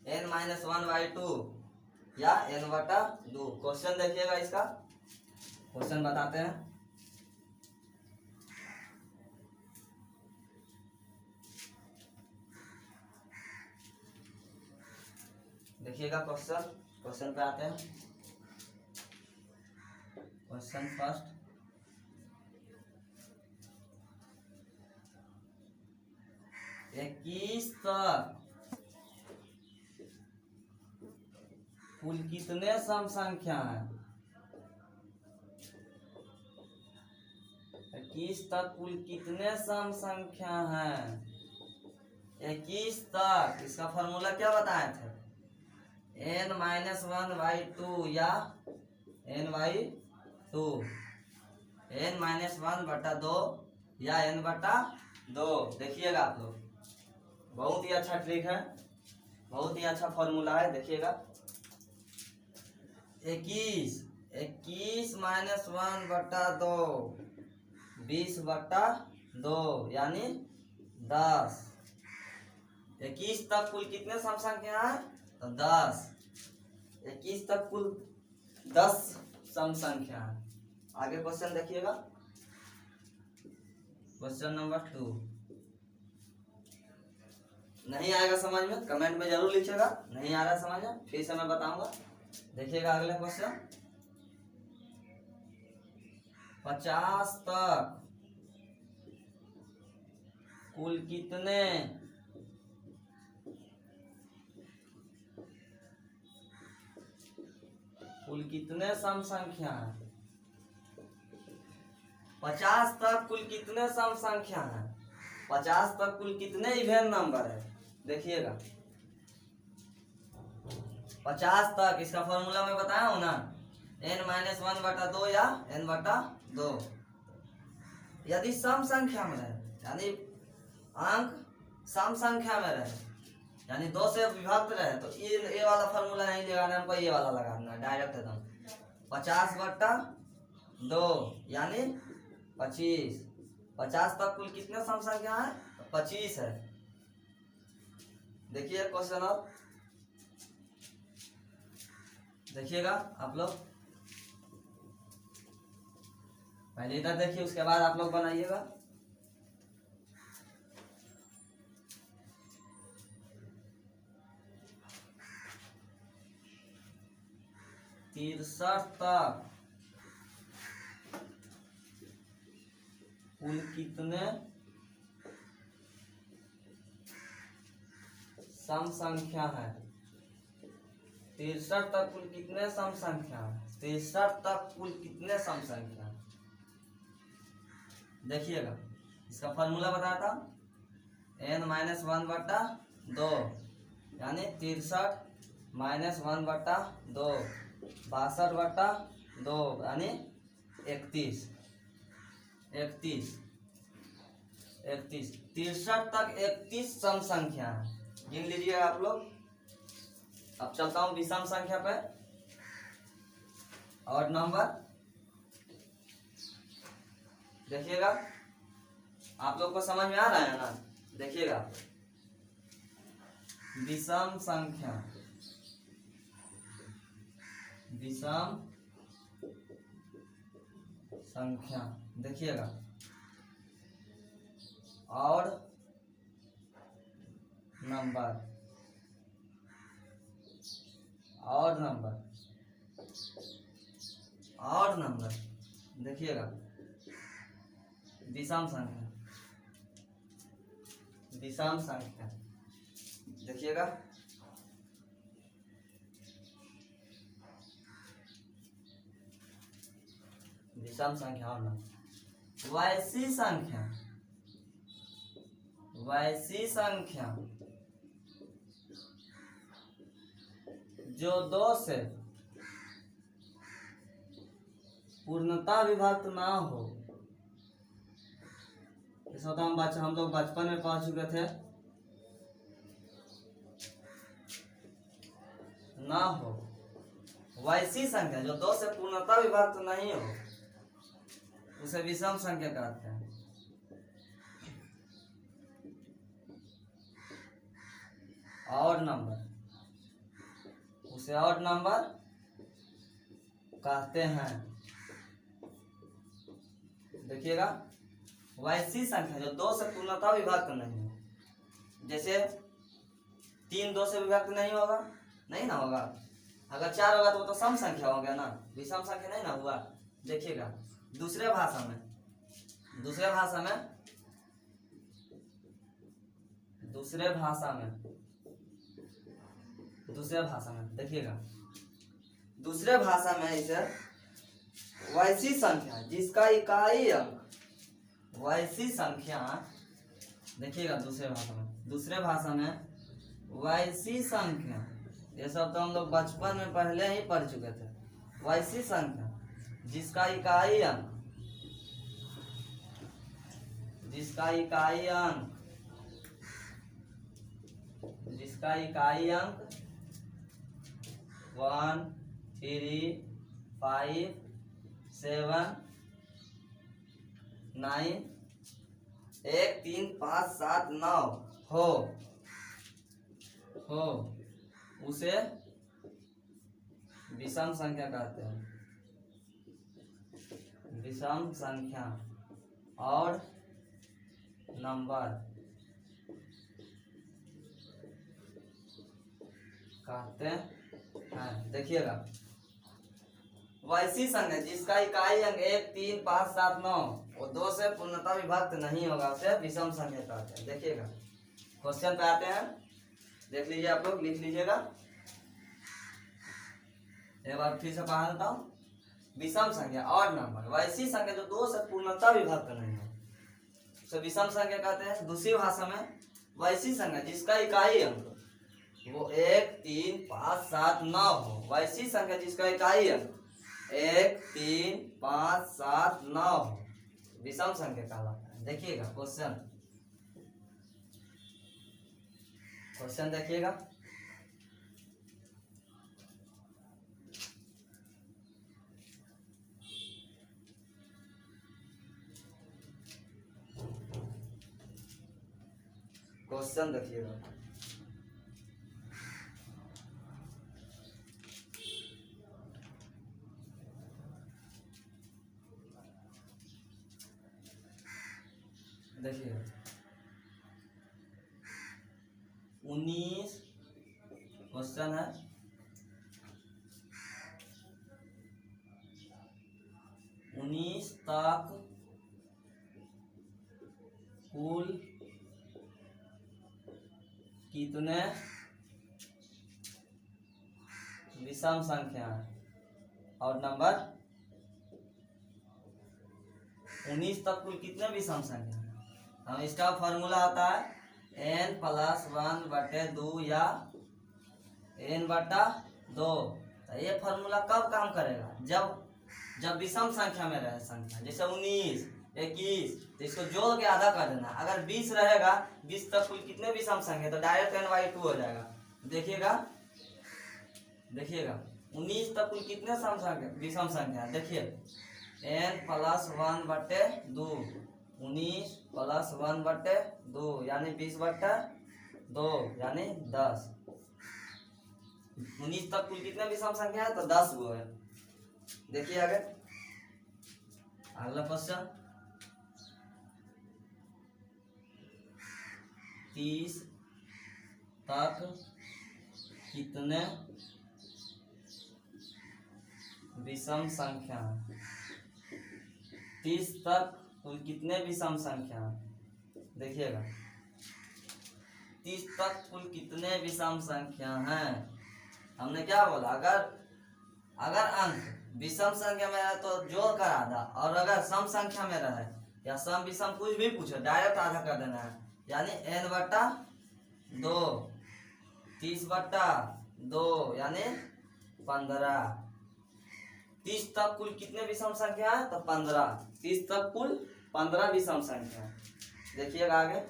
S1: n-1/2 या n/2। क्वेश्चन देखिएगा, इसका क्वेश्चन बताते हैं। देखिएगा क्वेश्चन पे आते हैं। क्वेश्चन फर्स्ट, इक्कीस तक कुल कितने सम संख्या हैं? 21 तक कुल कितने सम संख्या हैं? 21 तक, इसका फॉर्मूला क्या बताए थे? n-1/2 या n/2, n-1/2 या n/2। देखिएगा आप लोग, बहुत ही अच्छा ट्रिक है, बहुत ही अच्छा फॉर्मूला है। देखिएगा 21 -1/2 20/2 यानी 10। 21 तक कुल कितने सम संख्या है? तो 10। 21 तक कुल 10 सम संख्या है। आगे क्वेश्चन देखिएगा, क्वेश्चन नंबर 2। नहीं आएगा समझ में कमेंट में जरूर लिखिएगा, नहीं आ रहा समझ में फिर से मैं बताऊंगा। देखिएगा अगला क्वेश्चन, 50 तक कुल कितने सम संख्या है? 50 तक कुल कितने सम संख्या है? 50 तक कुल कितने इवेन नंबर है? देखिएगा 50 तक, इसका फॉर्मूला मैं बताया हूं ना, n-1/2 या n/2। यदि सम संख्या में रहे, यानी अंक सम संख्या में रहे, यानी 2 से विभक्त रहे, तो ये वाला फॉर्मूला नहीं लगाना, हमको ये वाला लगाना डायरेक्ट एकदम। 50/2 यानी 25। 50 तक कुल कितने सम संख्या है? 25 है। देखिए क्वेश्चन अब देखिएगा आप लोग, पहले इधर देखिए, उसके बाद आप लोग बनाइएगा। तिरसठ कुल कितने सम संख्या है। 63 तक कुल कितने सम संख्या है। 63 तक कुल कितने सम संख्या है। देखिएगा इसका फॉर्मूला बताया था n-1/2 यानी 63 -1/2 62/2 यानी 31। 63 तक 31 सम संख्या है। गिन लीजिएगा आप लोग। अब चलता हूं विषम संख्या पे। और नंबर देखिएगा, आप लोग को समझ में आ रहा है ना। देखिएगा विषम संख्या, विषम संख्या देखिएगा और नंबर, और नंबर, और नंबर देखिएगा विषम संख्या, विषम संख्या देखिएगा विषम संख्या और नंबर। वैसी संख्या, वैसी संख्या जो 2 से पूर्णता विभक्त ना हो। इस होता हम लोग बचपन में पढ़ चुके थे। ना हो वैसी संख्या जो 2 से पूर्णता विभक्त नहीं हो उसे विषम संख्या कहते हैं। और नंबर, उसे और नंबर कहते हैं। देखिएगा वैसी संख्या जो 2 से पूर्णता विभक्त नहीं हो। जैसे 3 2 से विभक्त नहीं होगा, नहीं ना होगा। अगर 4 होगा तो वो तो सम संख्या हो गया ना, विषम संख्या नहीं ना हुआ। देखिएगा दूसरे भाषा में, दूसरे भाषा में, दूसरे भाषा में, दूसरे भाषा में देखिएगा, दूसरे भाषा में इसे वैसी संख्या जिसका इकाई अंक, वैसी संख्या देखिएगा दूसरे भाषा में, दूसरे भाषा में वैसी संख्या, ये सब तो हम लोग बचपन में पहले ही पढ़ चुके थे। वैसी संख्या जिसका इकाई अंक, जिसका इकाई अंक, जिसका इकाई अंक 1 3 5 7 9 1 3 5 7 9 हो उसे विषम संख्या कहते हैं। विषम संख्या और नंबर कहते हैं। देखिएगा वैसी संख्या जिसका इकाई अंक 1 3 5 7 9 वो 2 से पूर्णता विभक्त नहीं होगा उसे विषम संख्या कहते हैं। देखिएगा क्वेश्चन पे आते हैं, देख लीजिए आप लोग, लिख लीजिएगा। एक बार फिर से पढ़ा देता हूँ। विषम संख्या और नंबर वैसी संख्या जो 2 से पूर्णता विभक्त नहीं है उसे विषम संख्या कहते हैं। दूसरी भाषा में वैसी संख्या जिसका इकाई अंक वो 1 3 5 7 9 हो, वैसी संख्या जिसका इकाई अंक 1 3 5 7 9 हो विषम संख्या कहलाता है। देखिएगा क्वेश्चन, क्वेश्चन देखिएगा। क्वेश्चन देखिएगा, देखिए 19 क्वेश्चन है। 19 तक कुल कितने विषम संख्या है, और नंबर 19 तक कुल कितने विषम संख्या है। हम इसका फॉर्मूला आता है n+1/2 या n/2। तो ये फॉर्मूला कब काम करेगा, जब विषम संख्या में रहे संख्या, जैसे 19, 21, तो इसको जोड़ के आधा कर देना। अगर 20 रहेगा, 20 तक कुल कितने विषम संख्या, तो डायरेक्ट n/2 हो जाएगा। देखिएगा 19 तक कुल कितने विषम संख्या, देखिए n+1/2, 19 + 1/2 यानी 20/2 यानी 10। 19 तक कुल कितने विषम संख्या है, तो 10 गो है। देखिए आगे अगला क्वेश्चन, 30 तक कितने विषम संख्या है। 30 तक कुल कितने विषम संख्या है, देखिएगा 30 तक कुल कितने विषम संख्या हैं। हमने क्या बोला, अगर अंक विषम संख्या में है तो जोड़ कर आधा, और अगर सम संख्या में रहे या सम विषम कुछ भी पूछे डायरेक्ट आधा कर देना है, यानी n/2, 30/2 यानी 15। 30 तक कुल कितने विषम संख्या है, तो 15। 30 तक कुल 15 विषम संख्या। देखिएगा आगे,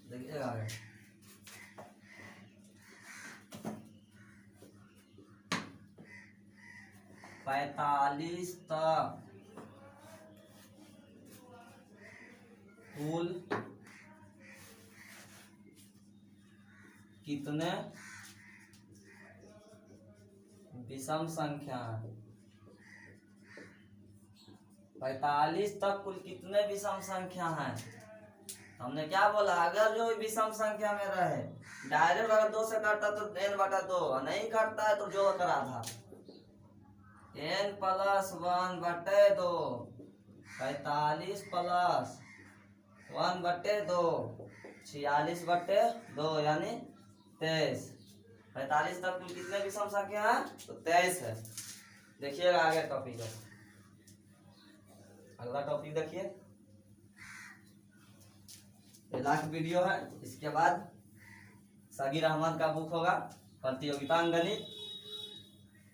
S1: देखिएगा आगे, पैतालीस तक कुल कितने विषम संख्या। 45 तक कुल कितने विषम संख्या हैं। हमने क्या बोला, अगर जो विषम संख्या में रहे डायरेक्ट अगर 2 से काटता तो n/2, नहीं काटता है तो जोड़ कर आधा, n+1/2, 45 + 1/2, 46/2 यानी 23। 45 तक कुल कितने विषम संख्या है, तो 23 है। देखिएगा आगे टॉपिक है, अगला टॉपिक देखिए, ये लास्ट वीडियो है। इसके बाद सागिर अहमद का बुक होगा प्रतियोगिता गणित,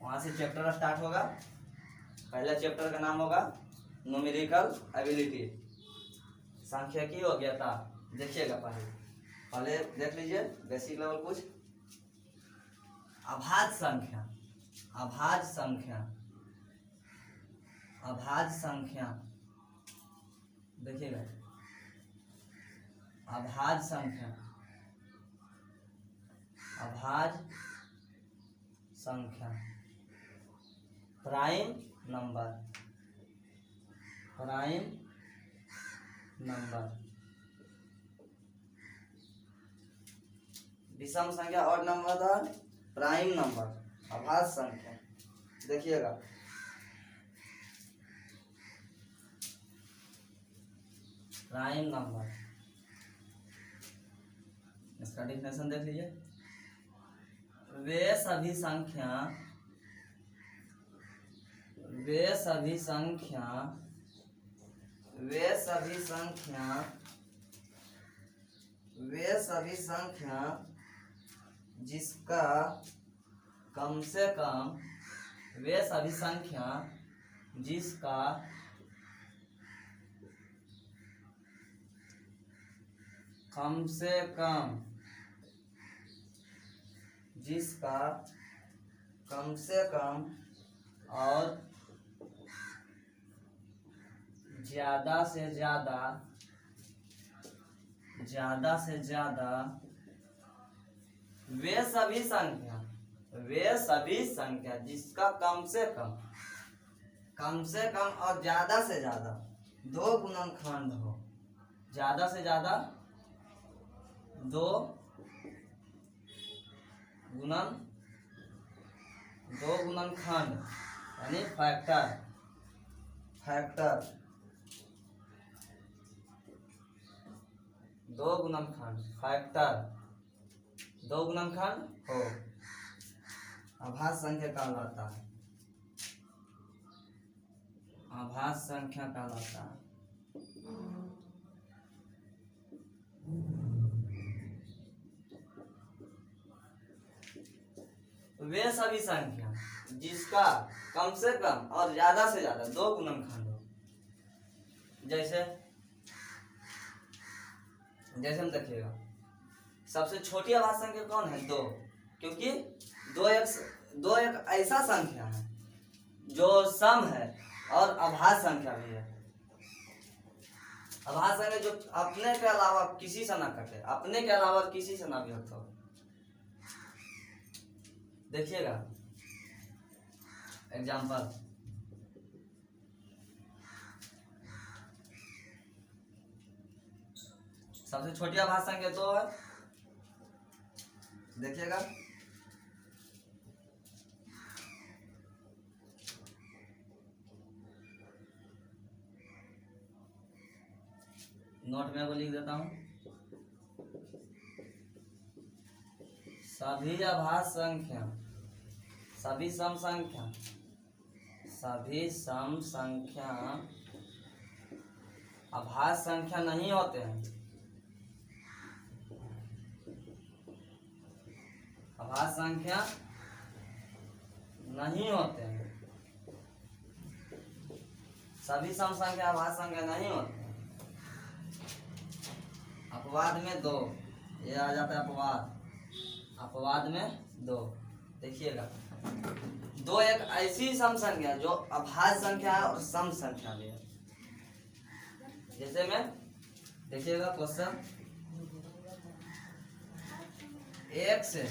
S1: वहां से चैप्टर स्टार्ट होगा। पहला चैप्टर का नाम होगा न्यूमेरिकल एबिलिटी, सांख्यिकी योग्यता। देखिएगा पहले देख लीजिए बेसिक लेवल कुछ, अभाज्य संख्या, अभाज्य संख्या, अभाज्य संख्या। देखिएगा अभाज्य संख्या, अभाज्य संख्या, प्राइम नंबर, प्राइम नंबर, विषम संख्या और नंबर, प्राइम नंबर, अभाज्य संख्या। देखिएगा प्राइम नंबर, इसका डिफिनेशन देख लीजिए, वे सभी संख्या, वे सभी संख्या, वे सभी संख्या, वे सभी संख्या जिसका कम से कम, वे सभी संख्या जिसका कम से कम, जिसका कम से कम और ज्यादा से ज्यादा, ज्यादा से ज्यादा, वे सभी संख्या, वे सभी संख्या जिसका कम से कम, कम से कम और ज्यादा से ज्यादा 2 गुणनखंड हो, ज्यादा से ज्यादा दो गुणनखंड यानी फैक्टर दो गुणनखंड हो आभास संख्या कहलाता है। वे सभी संख्या जिसका कम से कम और ज्यादा से ज्यादा दो गुणनखंड हो। जैसे हम देखिएगा, सबसे छोटी आभास संख्या कौन है? दो, क्योंकि दो एक ऐसा संख्या है जो सम है और आभास संख्या भी है। आभास संख्या जो अपने के अलावा किसी से ना कटे, अपने के अलावा किसी से ना विभक्त हो। देखिएगा एग्जाम्पल, सबसे छोटी आभास संख्या दो है। देखिएगा नोट में वो लिख देता हूं, सभी आभास संख्या, सभी सम संख्या आभास संख्या नहीं होते हैं। आभास संख्या नहीं होते हैं। सभी सम संख्या आभास संख्या नहीं होते हैं। अपवाद में दो, ये आ जाता है अपवाद में दो। देखिएगा दो एक ऐसी सम संख्या जो आभास संख्या है और सम संख्या भी है। जैसे में देखिएगा क्वेश्चन, 1 से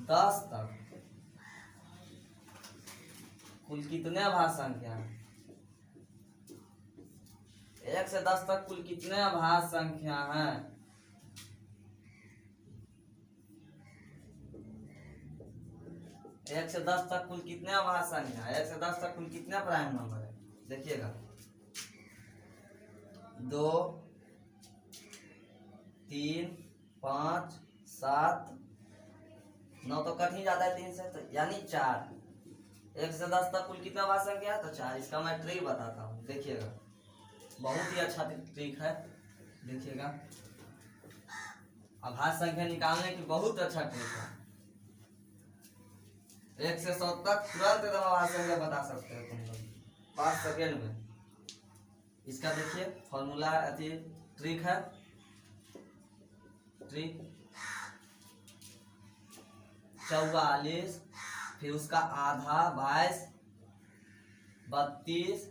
S1: 10 तक कुल कितने आभास संख्या हैं? 1 से 10 तक कुल कितने आभास संख्या हैं? 1 से 10 तक कुल कितने आभास संख्या है? 1 से 10 तक कुल कितने प्राइम नंबर है? देखिएगा 2, 3, 5, 7, 9 तो कट ही जाता है 3 से, तो यानी 4। 1 से 10 तक कुल कितना आभास संख्या है? तो 4। इसका मैं ट्रिक बताता हूँ। देखिएगा बहुत ही अच्छा ट्रिक है। देखिएगा आभास संख्या निकालने की बहुत अच्छा ट्रिक है। 1 से 100 तक तुरंत एकदम आभास संख्या बता सकते हो तुम लोग 5 सेकेंड में। इसका देखिए फॉर्मूला ट्रिक है। ट्रिक 44, फिर उसका आधा 22, 32,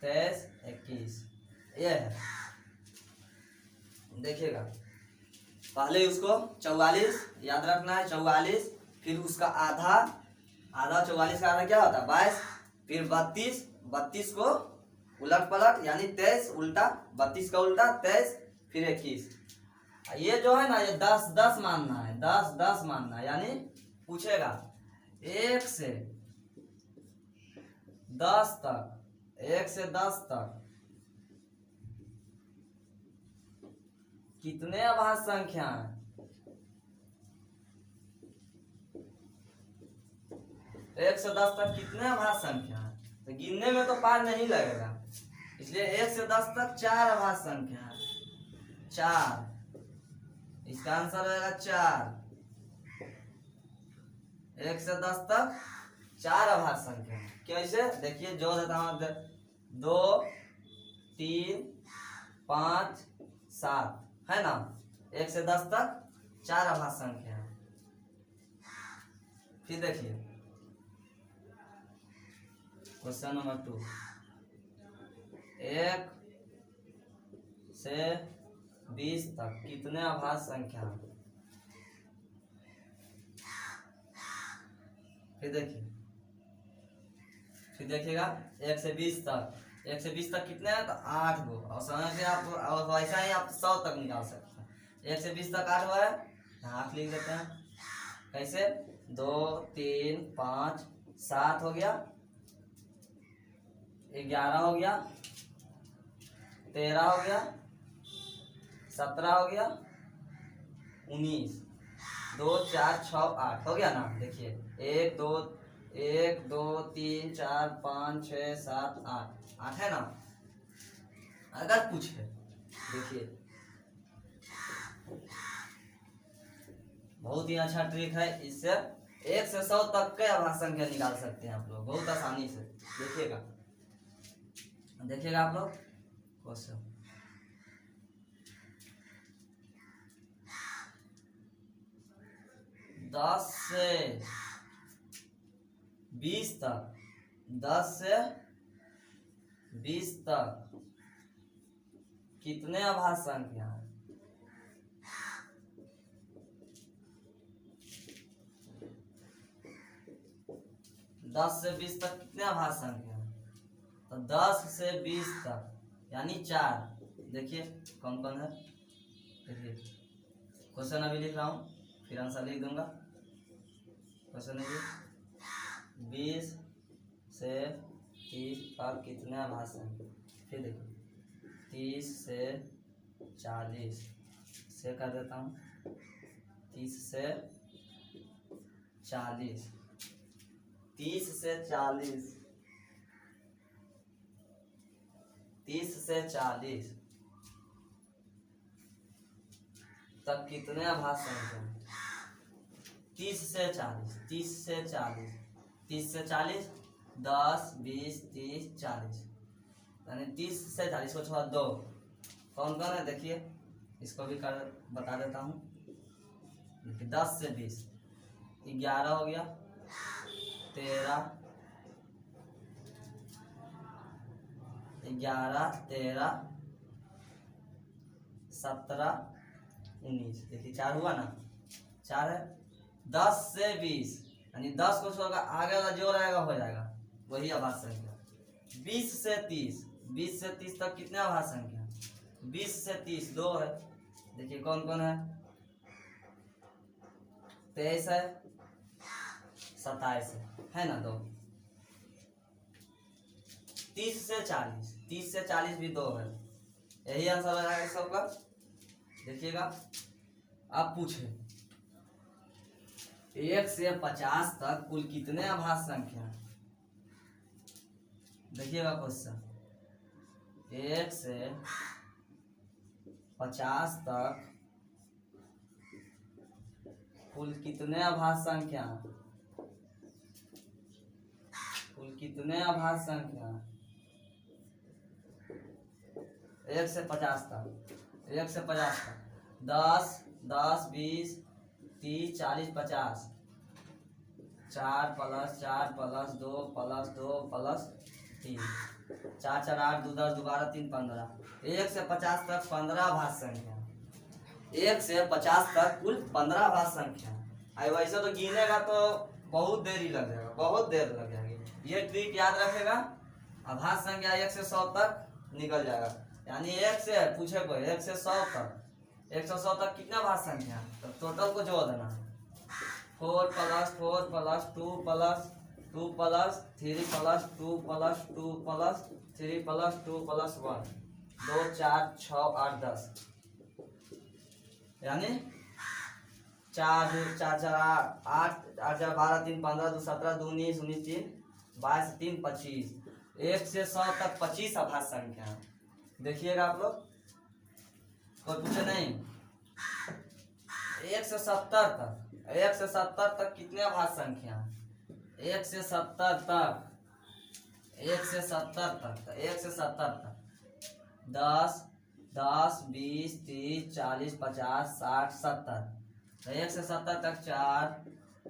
S1: 23, 21, ये है। देखिएगा पहले उसको 44 याद रखना है, 44, फिर उसका आधा 44 का आधा क्या होता है? 22, फिर 32 को उलट पलट यानी 23 उल्टा, 32 का उल्टा 23, फिर 21। ये जो है ना, ये 10 मानना है, 10 मानना है। यानी पूछेगा 1 से 10 तक, 1 से 10 तक कितने आभास संख्या हैं? 1 से 10 तक कितने आभास संख्या है? तो गिनने में तो पार नहीं लगेगा, इसलिए 1 से 10 तक 4 आभास संख्या है। 4, इसका आंसर रहेगा 4। 1 से 10 तक 4 आभास संख्या है। कैसे? देखिए जो देता हूं, 2, 3, 5, 7 है ना। 1 से 10 तक 4 आभास संख्या है। फिर देखिए क्वेश्चन नंबर 2, 1 से 20 तक कितने आभास संख्या है? फिर देखिएगा 1 से 20 तक, 1 से 20 तक कितने हैं? तो 8 गो। और समझ के आप, और वैसा ही आप 100 तक निकाल सकते हैं। 1 से 20 तक 8 हुआ है, यहाँ 8 लिख देते हैं। कैसे? 2 3 5 7 हो गया, 11 हो गया, 13 हो गया, 17 हो गया, 19, 2 4 6 8 हो गया ना। देखिए 1 2 3 4 5 6 7 8, 8 है ना। अगर पूछे, देखिए बहुत ही अच्छा ट्रिक है, इससे 1 से 100 तक के आभास संख्या निकाल सकते हैं आप लोग बहुत आसानी से। देखिएगा देखिएगा आप लोग क्वेश्चन। 10 से 20 तक, 10 से 20 तक कितने आभास संख्या है? 10 से 20 तक कितने आभास संख्या है? तो 10 से 20 तक यानी 4। देखिए कौन कौन है, देखिए क्वेश्चन अभी लिख रहा हूँ, फिर आंसर लिख दूंगा। क्वेश्चन है 20 से 30 तक कितने आभास संख्या? फिर देखो 30 से 40 से कर देता हूँ, 30 से 40, 30 से 40, 30 से 40 तक कितने आभास संख्या? 30 से 40, 30 से 40, 30 से 40, 10 20 30 40, यानी 30 से 40 को छोड़ा 2। कौन कौन है देखिए, इसको भी कर बता देता हूँ। देखिए 10 से 20, 11 हो गया, 13, 11 13 17 19, देखिए 4 हुआ ना, 4 है। 10 से 20 यानी 10 को छोड़कर आगे वाला जो रहेगा हो जाएगा, वही आभास संख्या। 20 से 30, 20 से 30 तक कितने आभास संख्या? 20 से 30 2 है। देखिए कौन कौन है, 23 है, 27 है ना 2। 30 से 40, 30 से 40 भी 2 है, यही आंसर हो जाएगा सबका। देखिएगा अब पूछे 1 से 50 तक कुल कितने आभास संख्या? देखिएगा क्वेश्चन, 1 से 50 तक कुल कितने आभास संख्या? कुल कितने आभास संख्या? 1 से 50 तक, 1 से 50 तक 10 10 20 30 40 50, 4 + 4 + 2 + 2 + 3, 4 4 8 2 10 12 3 15। 1 से 50 तक 15 आभास संख्या, 1 से 50 तक कुल 15 आभास संख्या। आई वैसे तो गिनेगा तो बहुत देर ही लग जाएगा, बहुत देर लग जाएगी। ये ट्रिक याद रखेगा, आभास संख्या 1 से 100 तक निकल जाएगा। यानी 1 से पूछे कोई 1 से 100 तक, 1 से 100 तक कितना आभास संख्या? तो टोटल को जोड़ देना, 4 + 4 + 2 + 2 + 3 + 2 + 2 + 3 + 2 + 1, 2 4 6 8 10, यानी 4 2 4 4 8 8 4 12 3 15 2 17 2 19 19 3 22 3 25। 1 से 100 तक 25 आभास संख्या। देखिएगा आप लोग, कोई पूछे नहीं। 1 से 70 तक, 1 से 70 तक कितने आभास संख्या? 1 से 70 तक, 1 से 70 तक, 1 से 70 तक 10 10 20 30 40 50 60 70। 1 से 70 तक 4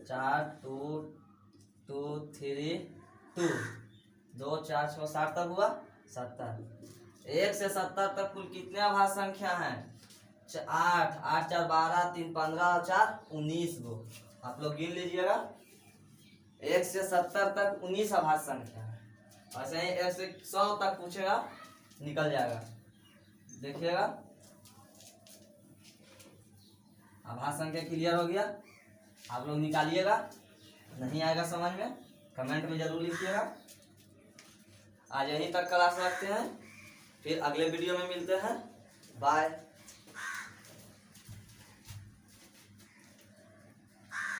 S1: 4 2 2 3 2 2 4 6 60 तक हुआ 70। 1 से 70 तक कुल कितने आभास संख्या है? 8 8 4 12 3 15 और 4 19 गो। आप लोग गिन लीजिएगा। 1 से 70 तक 19 आभास संख्या है। ऐसे ही 1 से 100 तक पूछेगा, निकल जाएगा। देखिएगा आभास संख्या क्लियर हो गया। आप लोग निकालिएगा, नहीं आएगा समझ में कमेंट में जरूर लिखिएगा। आज यहीं तक क्लास रखते हैं, फिर अगले वीडियो में मिलते हैं। बाय।